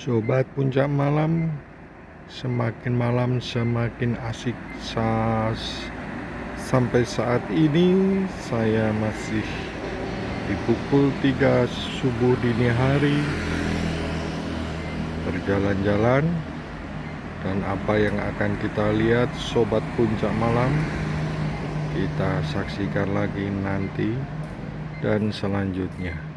Sobat Puncak Malam, semakin malam semakin asik. Sampai saat ini saya masih di pukul 3 subuh dini hari berjalan-jalan. Dan apa yang akan kita lihat Sobat Puncak Malam, kita saksikan lagi nanti dan selanjutnya.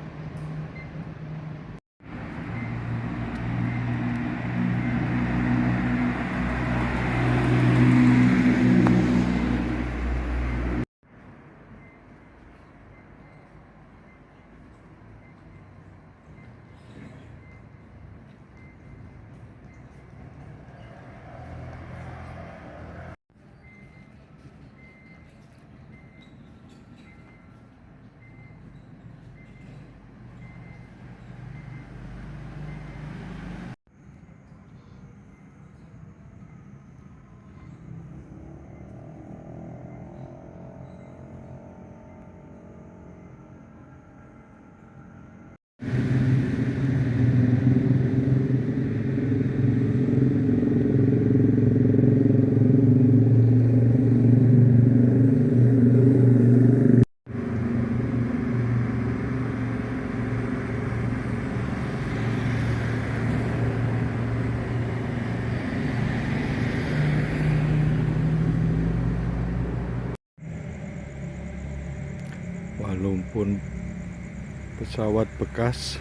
Walaupun pesawat bekas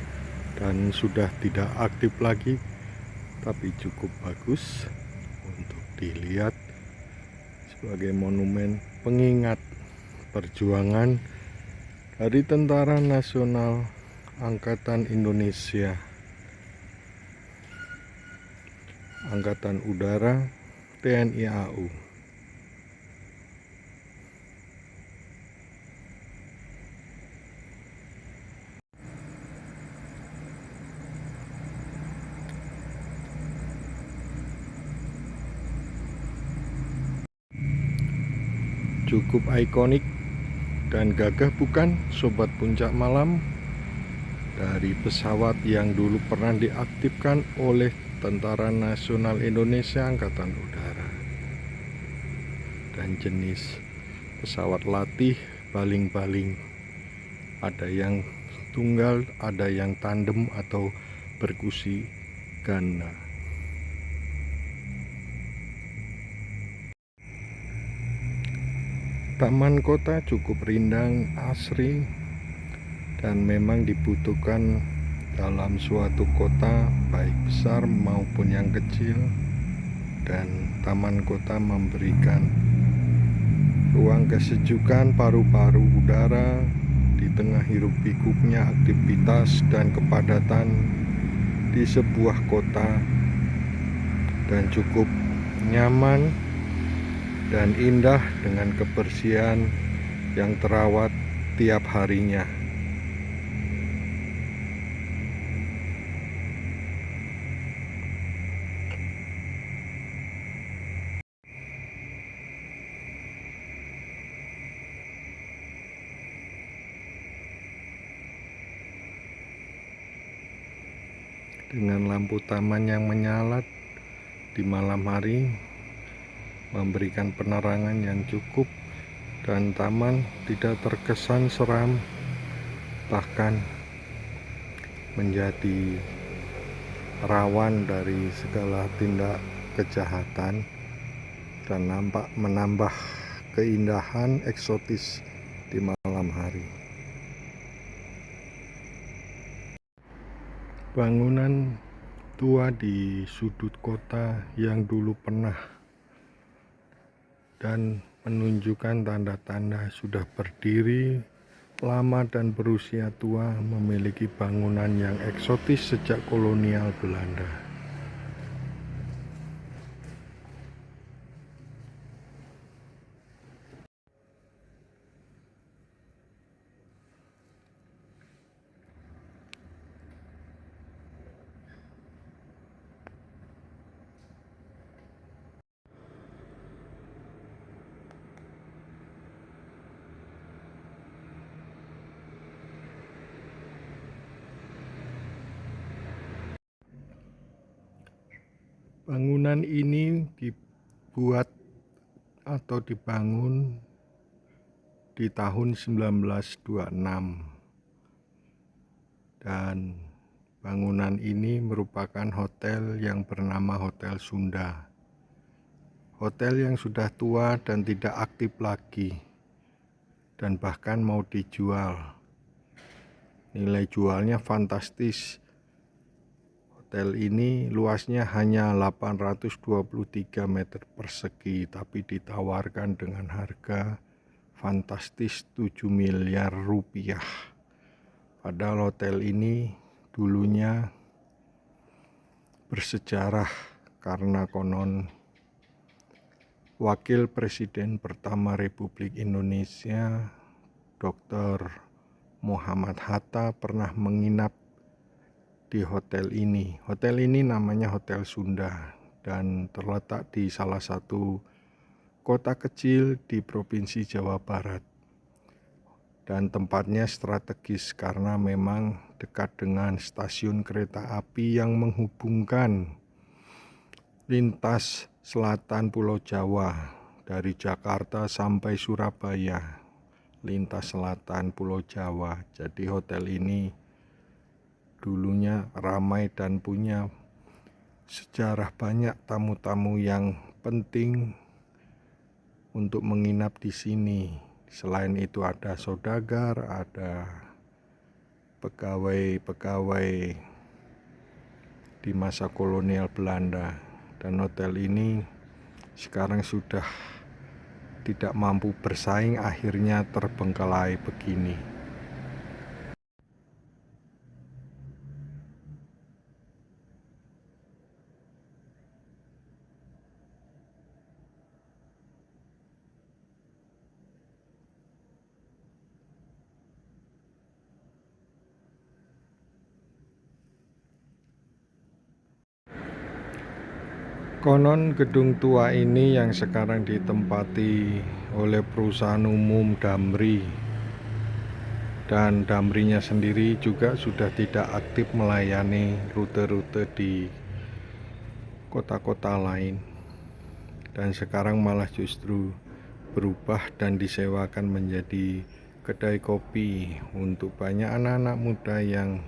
dan sudah tidak aktif lagi, tapi cukup bagus untuk dilihat sebagai monumen pengingat perjuangan dari Tentara Nasional Angkatan Indonesia, Angkatan Udara, TNI AU. Cukup ikonik dan gagah bukan Sobat Puncak Malam, dari pesawat yang dulu pernah diaktifkan oleh Tentara Nasional Indonesia Angkatan Udara, dan jenis pesawat latih baling-baling, ada yang tunggal, ada yang tandem atau berkursi ganda. Taman kota cukup rindang, asri, dan memang dibutuhkan dalam suatu kota, baik besar maupun yang kecil. Dan taman kota memberikan ruang kesejukan paru-paru udara di tengah hiruk-pikuknya aktivitas dan kepadatan di sebuah kota, dan cukup nyaman dan indah dengan kebersihan yang terawat tiap harinya. Dengan lampu taman yang menyala di malam hari, memberikan penerangan yang cukup, dan taman tidak terkesan seram, bahkan menjadi rawan dari segala tindak kejahatan, dan menambah keindahan eksotis di malam hari. Bangunan tua di sudut kota yang dulu pernah dan menunjukkan tanda-tanda sudah berdiri lama dan berusia tua, memiliki bangunan yang eksotis sejak kolonial Belanda. Bangunan ini dibuat atau dibangun di tahun 1926 dan bangunan ini merupakan hotel yang bernama Hotel Sunda. Hotel yang sudah tua dan tidak aktif lagi dan bahkan mau dijual. Nilai jualnya fantastis. Hotel ini luasnya hanya 823 meter persegi, tapi ditawarkan dengan harga fantastis 7 miliar rupiah. Padahal hotel ini dulunya bersejarah karena konon Wakil Presiden pertama Republik Indonesia, Dr. Muhammad Hatta pernah menginap di hotel ini. Hotel ini namanya Hotel Sunda dan terletak di salah satu kota kecil di Provinsi Jawa Barat. Dan tempatnya strategis karena memang dekat dengan stasiun kereta api yang menghubungkan lintas selatan Pulau Jawa dari Jakarta sampai Surabaya, lintas selatan Pulau Jawa. Jadi hotel ini dulunya ramai dan punya sejarah, banyak tamu-tamu yang penting untuk menginap di sini. Selain itu ada saudagar, ada pegawai-pegawai di masa kolonial Belanda. Dan hotel ini sekarang sudah tidak mampu bersaing, akhirnya terbengkalai begini. Konon gedung tua ini yang sekarang ditempati oleh perusahaan umum Damri, dan Damrinya sendiri juga sudah tidak aktif melayani rute-rute di kota-kota lain, dan sekarang malah justru berubah dan disewakan menjadi kedai kopi untuk banyak anak-anak muda yang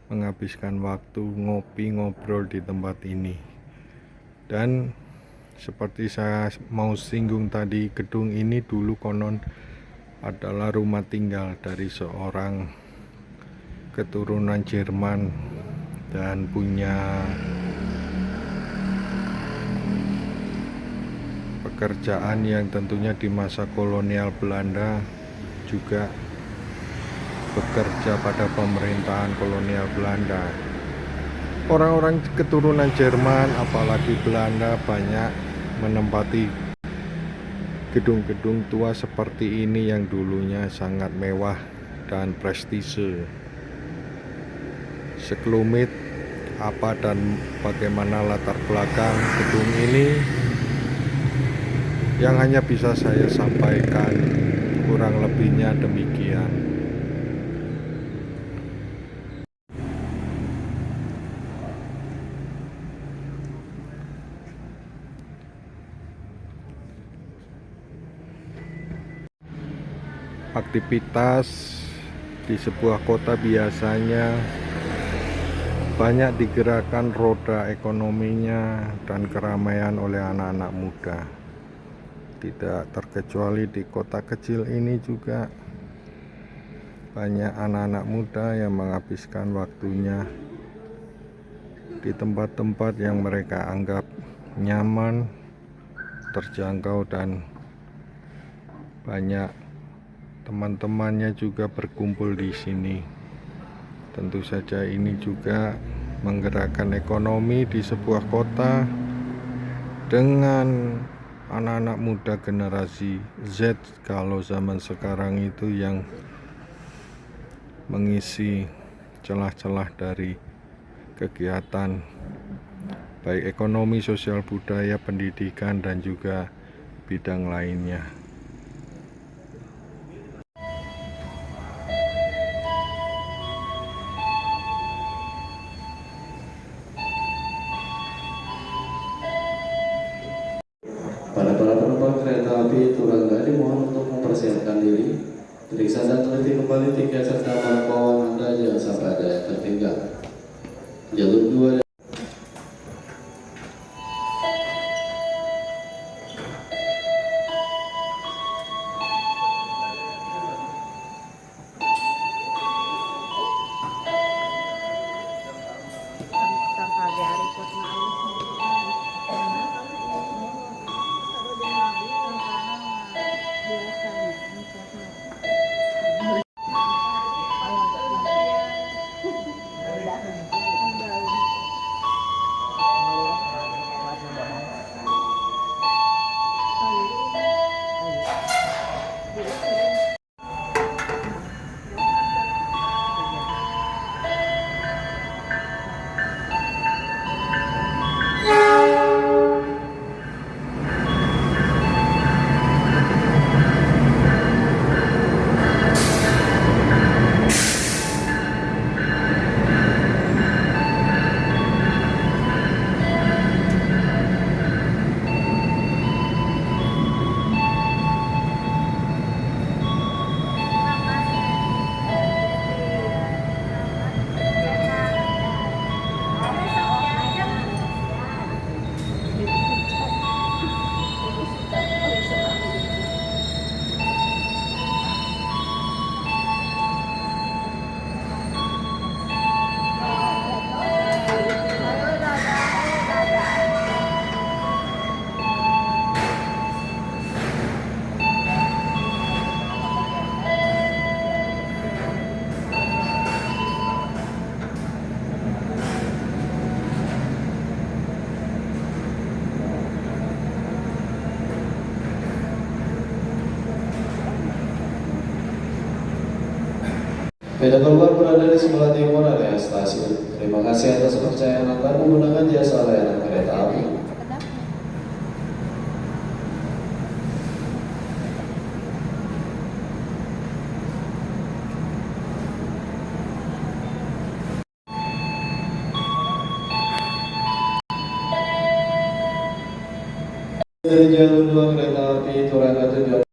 menghabiskan waktu ngopi ngobrol di tempat ini. Dan seperti saya mau singgung tadi, gedung ini dulu konon adalah rumah tinggal dari seorang keturunan Jerman dan punya pekerjaan yang tentunya di masa kolonial Belanda juga bekerja pada pemerintahan kolonial Belanda. Orang-orang keturunan Jerman, apalagi Belanda, banyak menempati gedung-gedung tua seperti ini yang dulunya sangat mewah dan prestise. Sekelumit apa dan bagaimana latar belakang gedung ini yang hanya bisa saya sampaikan, kurang lebihnya demikian. Aktivitas di sebuah kota biasanya banyak digerakkan roda ekonominya dan keramaian oleh anak-anak muda. Tidak terkecuali di kota kecil ini juga banyak anak-anak muda yang menghabiskan waktunya di tempat-tempat yang mereka anggap nyaman, terjangkau, dan banyak teman-temannya juga berkumpul di sini. Tentu saja ini juga menggerakkan ekonomi di sebuah kota dengan anak-anak muda generasi Z kalau zaman sekarang itu yang mengisi celah-celah dari kegiatan baik ekonomi, sosial, budaya, pendidikan, dan juga bidang lainnya. kereta api Turangga dimohon untuk mempersiapkan diri, periksa dan teliti kembali tiket serta barang bawaan Anda jangan sampai ada yang tertinggal. Jalur 2 Beda keluar berada di sebelah timur area stasiun. Terima kasih atas kepercayaan Anda menggunakan jasa layanan kereta api. Dari jalur 2 kereta api Turangga tujuan